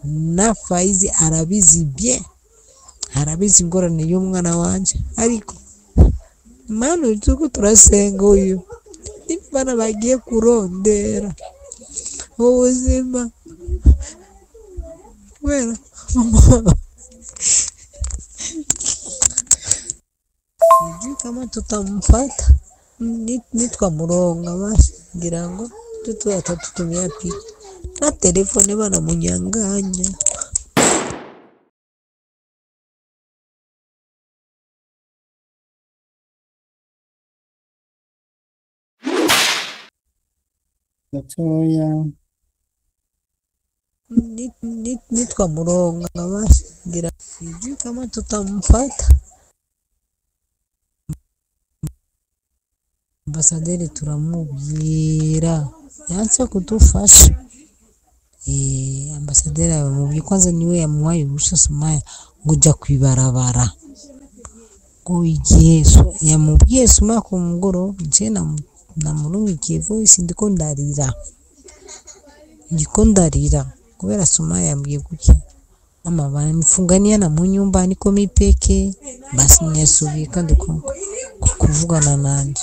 na Faizi arabizi bien, arabizi ingorane y'umwana wanje, ariko manu tuko turasenga uyu bana bagiye kurondera ubuzima kubera sijui kama tutamfuata nitwamuronga basi ngira ngo tutatutumia picha na telefone banamunyanganya. gatoya Nitwamuronga basi ngira sijui kama tutamfuata. Ambasaderi turamubwira yanse kudufasha. Ambasaderi amubwiye kwanza niwe yamuhaye uruhushya Sumaya ngo ujya kwibarabara ngo igihe yamubwiye Sumaya ku mugoroba nje namurungikiye voice ndiko ndarira kubera Sumaya yambwiye gutya mama banifungania na munyumba niko mipeke basi nyasubika ndiko kuvugana nanje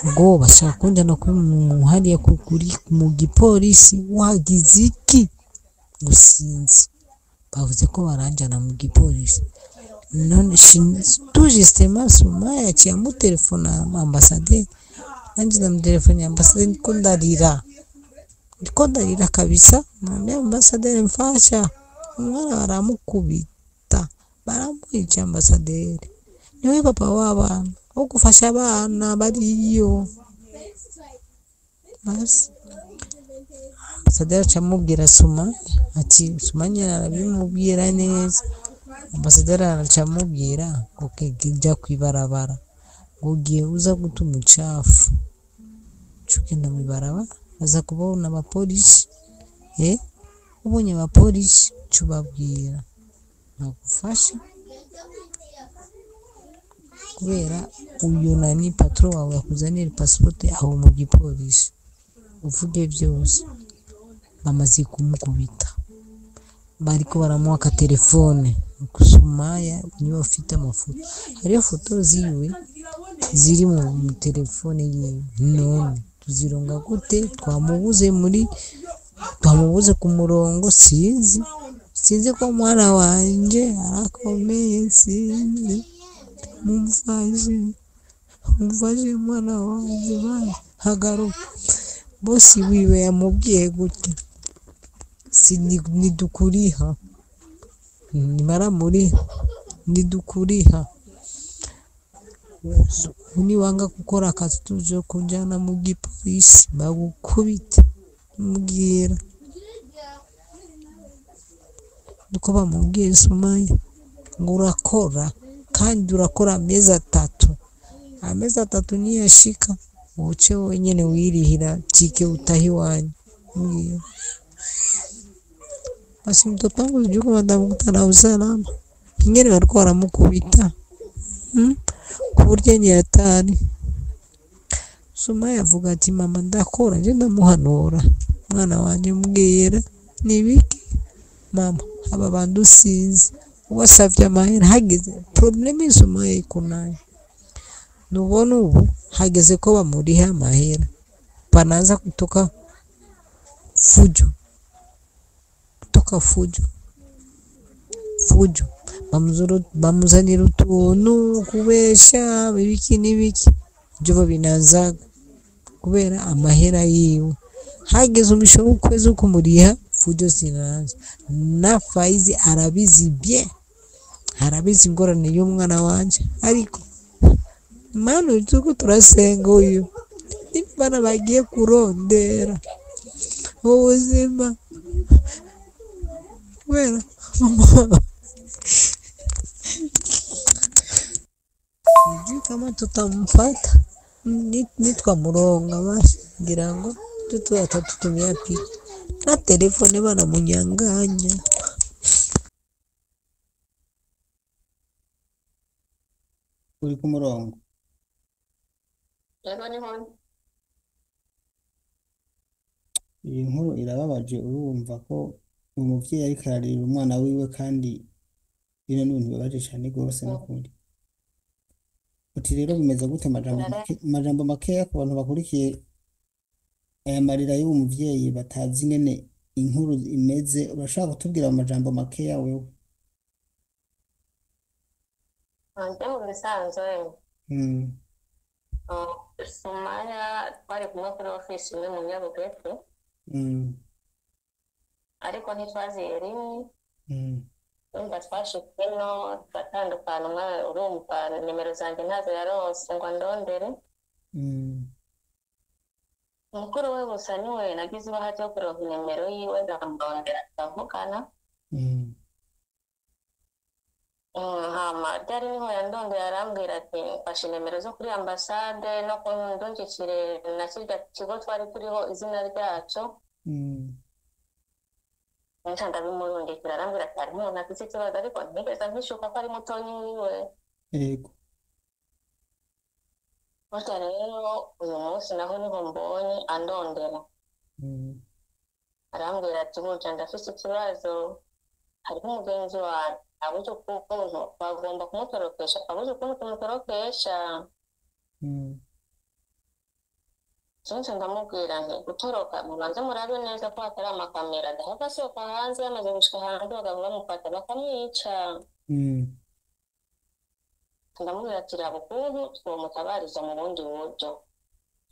ngo bashaka kunjana kuri muhariye kuri mu gipolisi wagize iki gusinzi bavuze ko baranjana mu gipolisi none tuje sema Sumaya yaciye mu telefone ambasaderi nanje na telefone ambasaderi ndiko ndarira kabisa none ambasaderi mfasha umwana baramukubita baramwica ambasaderi niwe papa w'abana wo gufasha abana bariyo basi ambasaderi acamubwira Sumaya ati Sumaya arabimubwira neza ambasaderi aracamubwira ngo kijya kwibarabara ngo ugiye uza guta umucafu cugenda mu ibarabara aza kubona abapolisi ubonye abapolisi cubabwira nagufasha kubera uyu nani patro wawe yakuzanira passport aho mu gipolisi uvuge byose bamaze kumukubita bariko baramuha ka telefone Sumaya niwe ufite amafoto hariyo foto ziwe ziri mu telefone yiwe none tuzironga gute twamubuze ku murongo sinzi ko mwana wanje arakomeye sinzi mumfashe mwana wanje hagaruka bosi wiwe yamubwiye gute nidukuriha nimara muri nidukuriha niwanga gukora akazi tuje kujana mu gipolisi bagukubita mbwira nuko bamubwiye Sumaya ngo urakora kandi urakora amezi atatu niyashika uce wenyene wirihira chike utahi wanyu mbwira basi mtoto wangu yuko watamukuta na usalama ingene bariko baramukubita kuburyo nyatari Sumaya avuga ati mama ndakora nje ndamuhanura mwana wanje mbwira nibiki mama aba bandu sinzi wasavye amahera hageze probleme Sumaya iko nayo nubona ubu hageze ko bamuriha amahera panaanza kutoka fujo bamuzanira utuntu kubesha ibiki n'ibiki byo binazaga kubera amahera yiwe hageze umusho w'ukwezi kumuriha fujo sinaza na Faizi arabizi bien, arabizi ingorane y'umwana wanje, ariko manu tuko turasenga uyu bana bagiye kurondera ubuzima wera sijui kama tutamfuata nitwamuronga basi ngira ngo tutatutumia picha na telefone banamunyanganya. Uri ku murongo? Iyi nkuru irababaje, urumva ko umuvyeyi ariko ararira umwana wiwe kandi bino ni ibintu bibabaje cane rwose Mm, n'ukuri. Uti rero bimeze gute nare amajambo makeya ku bantu bakurikiye aya marira y'uwo muvyeyi batazi ingene inkuru imeze, urashobora kutubwira mu majambo makeya wewe? nje mu bisanzwe Mm, Sumaya twari kumwe kuri ofisi imwe mu Nyabugete mm, ariko ntitwaziye rimwe mm, urumva twashitse no turatandukana umwe urumva nimero zanje ntazo yarose ngo andondere mm, mukuru we gusa niwe nagize ibahati yo kuronka inimero yiwe ndamurondera turavugana. mm, Hama ryari niho yandondeye arambwira ati mfashe inimero zo kuri ambasade no kundungikire na kirya kigo twari turiho izina ryaco mm. nca ndabimurungikira arambwira ati hariho umuntu afise ikibazo ariko ntigeze mpishuka ko ari mutonyi wiwe. Yego. Burya rero uyu munsi naho niho mbonye andondera Mm, arambwira ati burya ndafise ikibazo hariho umugenzi wawe abuze ukuntu bagomba kumutorokesha abuze ukuntu tumutorokesha. mm, Sinzi ndamubwira nti gutoroka mubanze murabe neza ko hatari amakamera ndahava asohoka hanze yamaze gushika hanze bagabo bamufata bakamwica. mm, Ndamubwira ati raba ukuntu twomutabariza mu bundi buryo.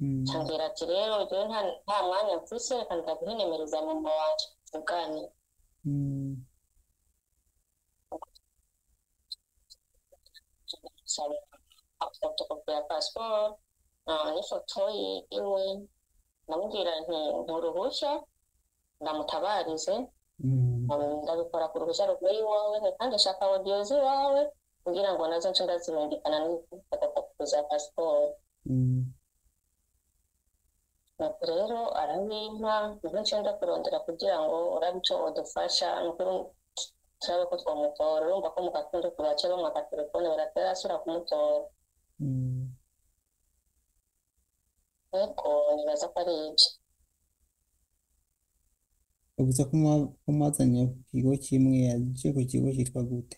mm, Cambwira ati rero jewe nta mwanya mfise reka ndaguhe nimero za mama wanje tuvugane. mm, Nsaba fotokopi ya passport n'ifoto yiwe ndamubwira nti nturuhusha ndamutabarize mm, ndabikora ku ruhushya ruguru iwawe kandi shaka audio ziwawe kugira ngo nazo nce ndazirungikana n'ifotokopi za passport. mm, Nuko rero arabimpa niho nce ndakurondera kugira ngo urabe ico wodufasha nukuri turabe ko twomutora urumva ko mu gatondo kubace bamwaka telefone baratarasubira kumutora mm. ariko nibaza ko ari ivyo. Uvuze ko mwazanye ku kigo kimwe yaje ku kigo cyitwa gute?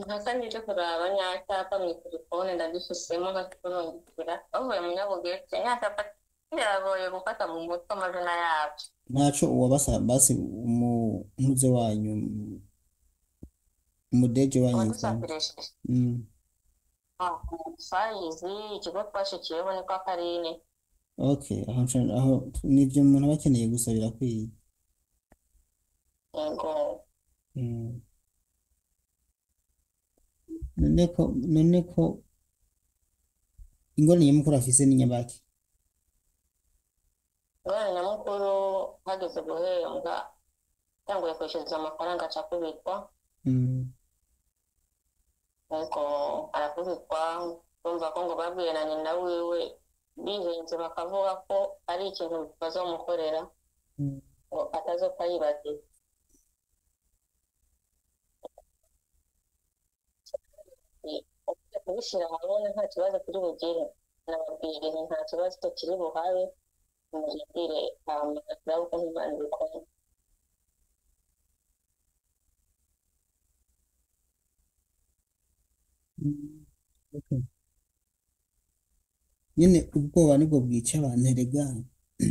Hasa nije kuraba nyacapa mw'itelefone ndagifisemo nkakurungikira bavuye mu Nyabugete nyacapa kiragoye gufata mu mutwe amazina yavyo. Ntaco uwabasaba basi umuze wanyu umudeje wanyu yitwa nde? Wadusafirishije Mm, fayizi ikigo twashikiyeho ni kwa Karine. okay, aho nivyo umuntu aba akeneye gusa birakwiye. Yego Mm. None ko ingorane nyamukuru afise ni nyabaki? ingorane nyamukuru hageze guhembwa yatanguye kwishyuza amafaranga aca kubikwa Mm, ariko arakubikwa urumva ko ngo babwiye na nyina wiwe bihenze bakavuga ko ari ikintu bazomukorera mm, ngo atazopfa yibagiwe. Kubishyira ahabona nta kibazo kiri bugire nababwira nti nta kibazo kiri buhabe murindire turaba uko Imana ibikora. mm. Okay. Nyene ubwoba nibwo bwica abantu erega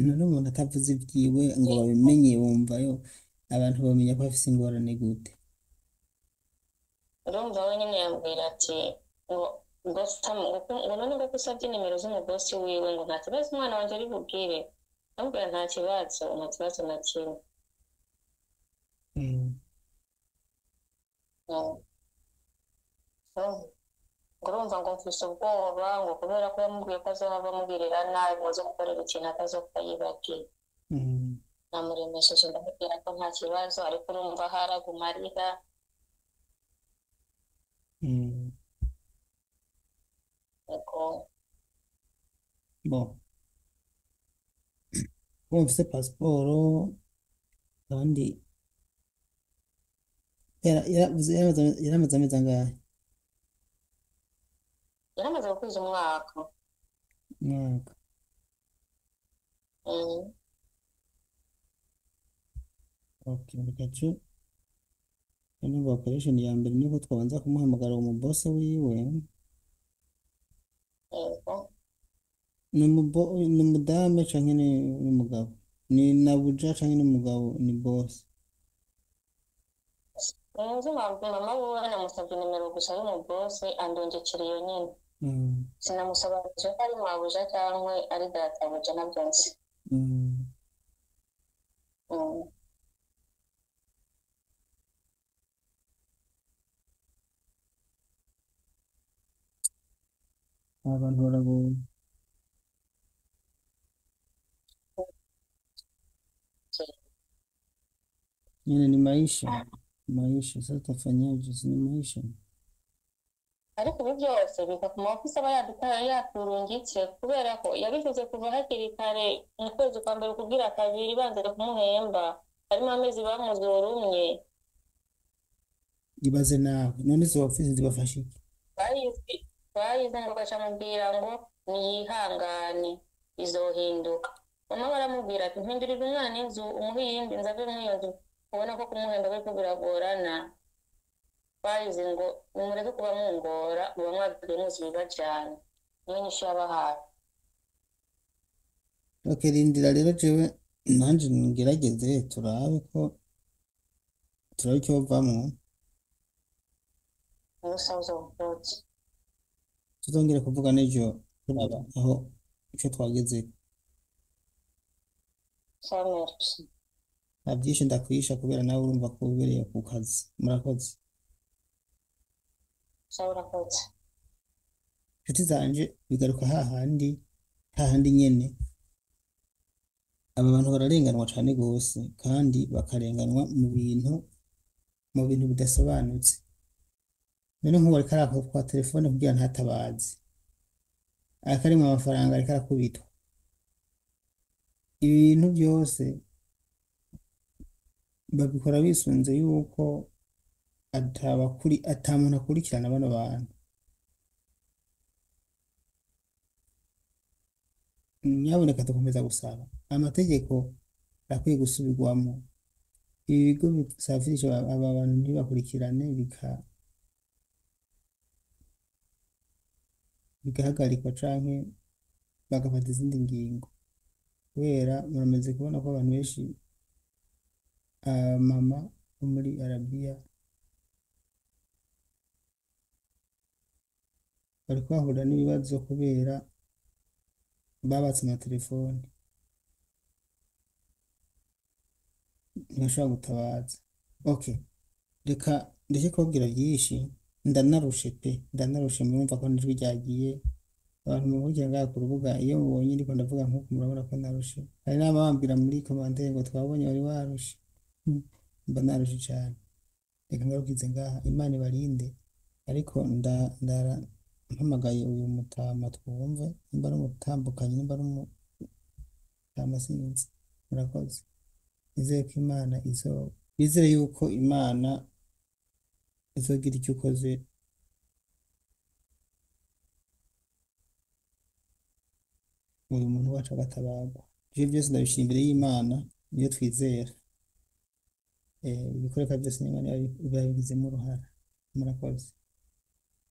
none umuntu atavuze ivyiwe ngo babimenye wumvayo abantu bamenya ko afise ingorane gute? Urumva we nyine yambwira ati ngo ngo none ngo usabye nimero z'umubosi wiwe ngo nta kibazo umwana wanjye ari bubwire ndamubwira nta kibazo na kimwe. Mm, Ngo urumva ngo mfise ubwoba ngo kubera ko yamubwiye ko azohava amubwirira nabi ngo aze gukorera ikintu atazopfa yibagiwe. mm, Namuremesheje ndamubwira ko nta kibazo ariko urumva haraguma arira. mm. Yego Bon, ko mfise pasiporo kandi yaramaze amezi angahe? yaramaze gukwiza umwaka. Umwaka. Mm. okay reka numva operation ya mbere niko twabanza kumuhamagara uwo mubose wiwe yego ni umudame canke ni umugabo ni nabuja canke ni umugabo ni boss sinzi mama wiwe namusabye nimero gusa y'umubose andungikira iyo nyene sinamusobanurije ko ari mabuja cyangwa ari databuja nabyo nzi abantu baragoye nyene ni maisha sasa tafanyaje si ni maisha ariko ibi byose biva ku maofisi aba yaturungitse kubera ko yabivuze kuva hakiri kare mu kwezi kwa mbere kugira kabiri banze kumuhemba harimo amezi bamuzorumye ibaze nawe none izo ofisi zibafasha iki bayize ngo bacamubwira ngo niyihangane izohinduka mama baramubwira ati mpindurira umwana inzu umuhe iyindi nzu ave muri iyo nzu ubona ko kumuhemba biriko biragorana bayize ngo nimureke kuba mungora muba mwabwiye muzi bibajyana niyo nyinshi yabahaye okay rindira rero jewe nanje ngerageze turabe icyo bavamwo umusaza w'ubwotsi tuzongere kuvuga n'ejo turaba aho icyo twageze merci nta byinshi ndakwisha kubera nawe urumva ko ubereye ku kazi murakoze urakoze inshuti zanje bigaruka hahandi nyene aba bantu bararenganwa cane gose kandi bakarenganwa mu bintu bidasobanutse none nk'ubu ariko arakwa telefone kugira ntatabaze akarimwe amafaranga ariko arakubitwa ibintu byose babikora bisunze yuko ata muntu akurikirana bano bantu nyaboneka tukomeza gusaba amategeko arakwiye gusubirwamo ibi bigo bisafirisha aba bantu ntibakurikirane bigahagarikwa canke bagafata izindi ngingo kubera muramaze kubona ko abantu benshi mama bo muri Arabiya bari kwahura n'ibibazo kubera babatse amatelefoni ntibashobora gutabaza okay reka ndeke kubabwira byinshi ndanarushe murumva ko n'ijwi ryagiye abantu mukurikira ngaha ku rubuga iyo mubonye ndiko ndavuga nk'uko murabona ko narushe hari n'abambwira muri commentaire ngo twabonye wari warushe mba narushe cyane reka ngarukize ngaha Imana ibarinde ariko mpamagaye uyu mutama twumve nimba ari umutambukanyi nimba ari umutama sinzi murakoze bizere yuko Imana izogira icyo ukoze uyu muntu wacu agatabagwa ivyo byose ndabishira imbere y'Imana niyo twizera ibikoreka byose n'Imana babigizemo uruhara murakoze